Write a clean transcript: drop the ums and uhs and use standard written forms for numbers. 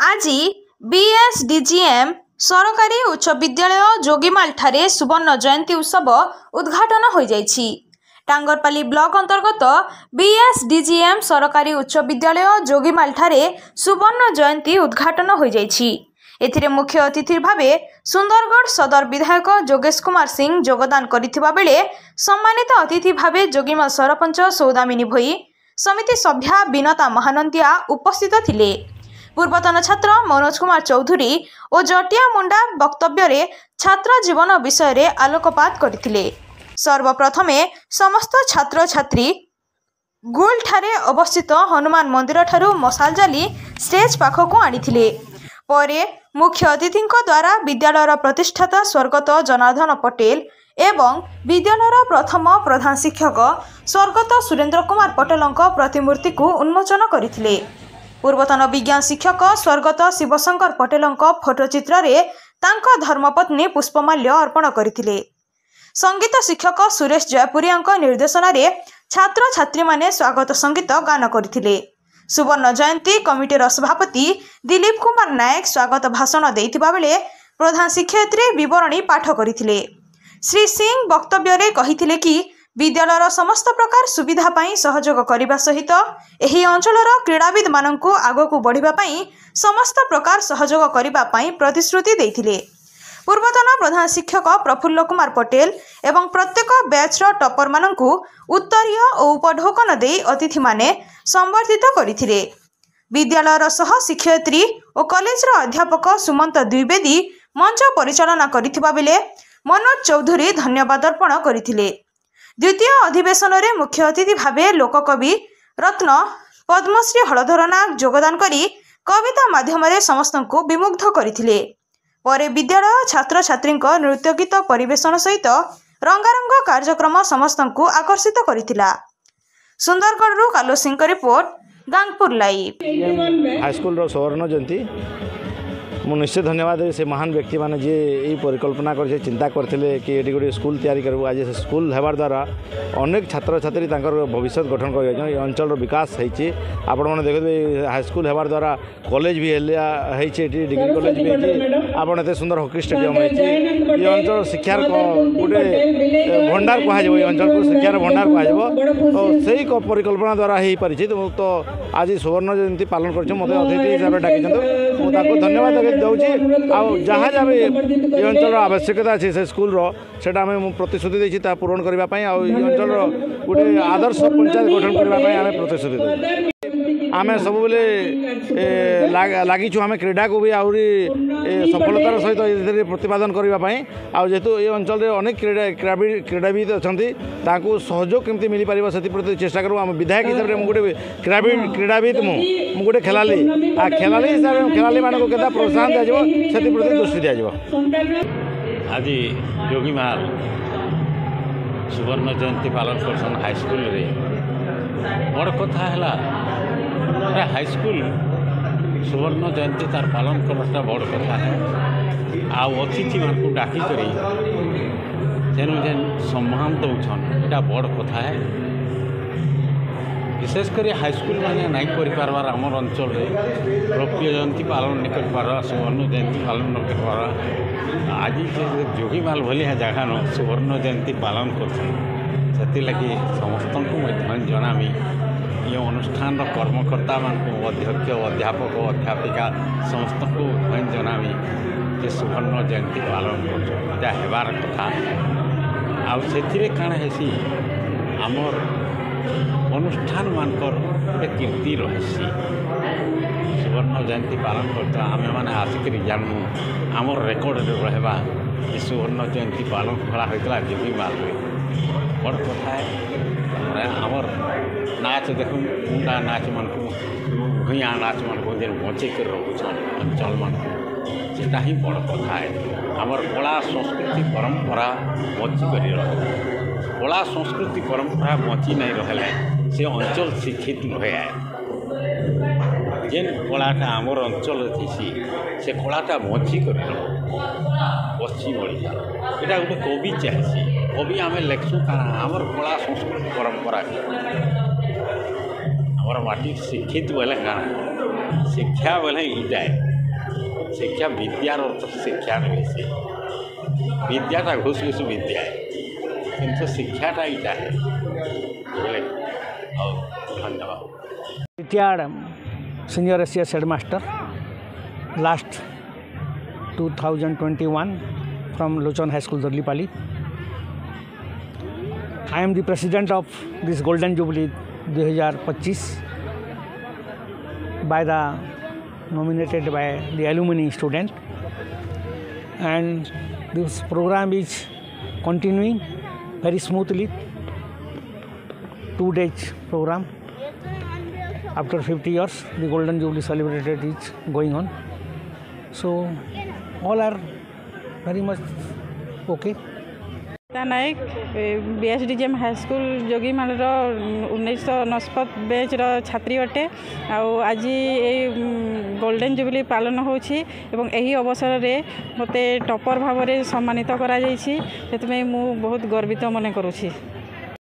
আজি बीएसडीजीएम सरकारी उच्च विद्यालय जोगीमाल ठारे सुवर्ण जयंती उत्सव उद्घाटन हो जाइछि। टांगरपाली ब्लॉक अंतर्गत बीएसडीजीएम सरकारी उच्च विद्यालय जोगीमाल ठारे सुवर्ण जयंती उद्घाटन हो जाइछि। एथिरे मुख्य अतिथि भावे सुंदरगढ़ सदर विधायक जोगेश कुमार सिंह योगदान करिथिबा बेले सम्मानित अतिथि भावे जोगीमाल सरपंच सौदामिनी भोई, समिति सभ्या बिनता महानंदिया उपस्थित थिले। पूर्वतन छात्र मनोज कुमार चौधरी और जटिया मुंडा वक्तव्य छात्र जीवन विषय रे आलोकपात करथिले। सर्वप्रथमे समस्त छात्र छात्री गुल ठारे अवस्थित हनुमान मंदिर ठारू मशाल जाली स्टेज पाखक आनिथिले। परे मुख्य अतिथि द्वारा विद्यालयर प्रतिष्ठाता स्वर्गत जनार्दन पटेल एवं विद्यालयर प्रथम प्रधान शिक्षक स्वर्गत सुरेंद्र कुमार पटेल प्रतिमूर्ति को उन्मोचन करथिले। पूर्वतन विज्ञान शिक्षक स्वर्गत शिवशंकर पटेल फोटोचित्र रे तांको धर्मपत्नी पुष्पमाल्य अर्पण करथिले। संगीत शिक्षक सुरेश जयपुरिया निर्देशन रे छात्र छात्री माने स्वागत संगीत गान करथिले। सुवर्ण जयंती कमिटीर सभापति दिलीप कुमार नायक स्वागत भाषण देइथिबा बेले प्रधान शिक्षयित्री विवरणी पाठ करथिले। श्री सिंह वक्तव्य रे कहिथिले कि विद्यालयर समस्त प्रकार सुविधा पाई सहयोग करने सहित एही अंचलर क्रीड़ाविद माननकु आगकु बढ़िबा पाई समस्त प्रकार सहयोग करने पाई प्रतिश्रुति देइथिले। पूर्वतन प्रधान शिक्षक प्रफुल्ल कुमार पटेल एवं प्रत्येक बैचर टपर माननकु उत्तरीय और उपढोकन दे अतिथि माने संबर्धित करथिले। विद्यालयर सह शिक्षयित्री और कॉलेजर अध्यापक सुमंत द्विवेदी मंच परिचालना करथिबा बेले मनोज चौधरी धन्यवाद अर्पण करथिले। द्वितीय अधिवेशन रे मुख्य अतिथि भावे लोककवि रत्न पद्मश्री हलधर नाग योगदान करी कविता माध्यम समस्त को विमुग्ध करथिले। परे विद्यालय छात्र छात्री नृत्य गीत परिवेशन सहित रंगारंग कार्यक्रम समस्त को आकर्षित करथिला। सुंदरगढ़ कालो Singh report, Gangpur live. High school स्वर्ण जयंती मु निश्चित धन्यवाद से महान व्यक्ति मैंने जी यही परिकल्पना कर चिंता करते कि ये गोटे स्कूल तैयारी करूँ। आज से स्कूल होबार द्वारा अनेक छात्र छात्री भविष्य गठन कर अंचल विकास होती। आपण मैंने देखते हाईस्कूल होबार द्वारा कॉलेज भी डिग्री कॉलेज भी होती। आप एत सुंदर हॉकी स्टेडियम होती। ये अंचल शिक्षार गोटे भंडार कह अंचल को शिक्षार भंडार कह तो सही परिकल्पना द्वारा हो पारी। तो आज सुवर्ण जयंती पालन कर मत अतिथि हिसाब से डाकी धन्यवाद दौची। जहाँ जहाँ भी ये अंचल आवश्यकता अच्छी से स्कूल सेटा आम प्रतिश्रुति देती पूरण करने अंचल गोटे आदर्श पंचायत गठन करने आम प्रतिश्रुति दे। आम सब लगिचु आम क्रीड़ा को भी आहरी सफलतार सहित ये प्रतिपादन करने जेहेतु ये अंचल अनेक क्रीड़ाविद अच्छा सहयोग केमती मिल पार से प्रति चेष्टा करूँ। आम विधायक हिसाब से गोटे क्रीड़ाविद मुझे गोटे खेलाली खेलाली हिसाब से खेलाली मानक के प्रोत्साहन दिज्व प्रति दृष्टि दिज्व। आज जोगीमाल सुवर्ण जयंती पालन करसन हाईस्कूल रे बड़ कथा है हाईस्कूल सुवर्ण जयंती तार पालन करटा बड़ कथा है। आउ अतिथि मान को डाकी करी जेन जेन सम्मान दौन एटा बड़ कथा है। विशेषकर हाईस्कूल मैंने नहीं कर आम अंचल रौप्य जयंती पालन नहीं कर सुवर्ण जयंती पालन न कर आज जोगीमाल भलिया जगह न सुवर्ण जयंती पालन कर लगी समस्त को जनामी ये अनुष्ठान कर्मकर्ता मान अध्यक्ष अध्यापक अध्यापिका समस्त को जनामी जे सुवर्ण जयंती पालन कर कथा आउ काण हेसी आमर अनुष्ठान मानकर गोटे कीर्ति रही। सुवर्ण जयंती पालन करता आम मैंने आसिक जानू आमर रेकर्ड रहा सुवर्ण जयंती पालन करा जोगीमाल बड़ कथा है। आमर नाच देखु मुंडा नाच मान को भूया नाच मान को जेन बचे कर रखुन अंचल मान से ही बड़ कथा है। आमर कला संस्कृति परंपरा बची कर कला संस्कृति परंपरा बची नहीं रहा से अंचल शिक्षित रहे जेन कलाटा आमर अंचल थी से कलाटा बची कर पश्चिम ओडिशा यहाँ गोटे कवि चाहिए कवि आम लेखसु कारण आमर कला संस्कृति परंपरा आमर माटी शिक्षित बोले कारण शिक्षा बोले ईटा शिक्षा विद्यार अर्थ शिक्षा बेसी विद्याटा घुस घुस विद्या है किंतु शिक्षाटा इटा है बुझे और धन्यवाद retired senior ACS headmaster last 2021 from Lochon High School, Darlipali. I am the president of this Golden Jubilee 2025 by the nominated by the alumni student, and this program is continuing very smoothly. 2 days program. After 50 years, the Golden Jubilee celebrated is going on. So all are very much okay. Nayak BSDGM high school Jogimal 1990 batch छात्री अटे आज golden jubilee पालन होछि एवं एही अवसर रे मते टॉपर भाव में सम्मानित करा जायछि सेतमे मु बहुत गर्वित मन करूछि।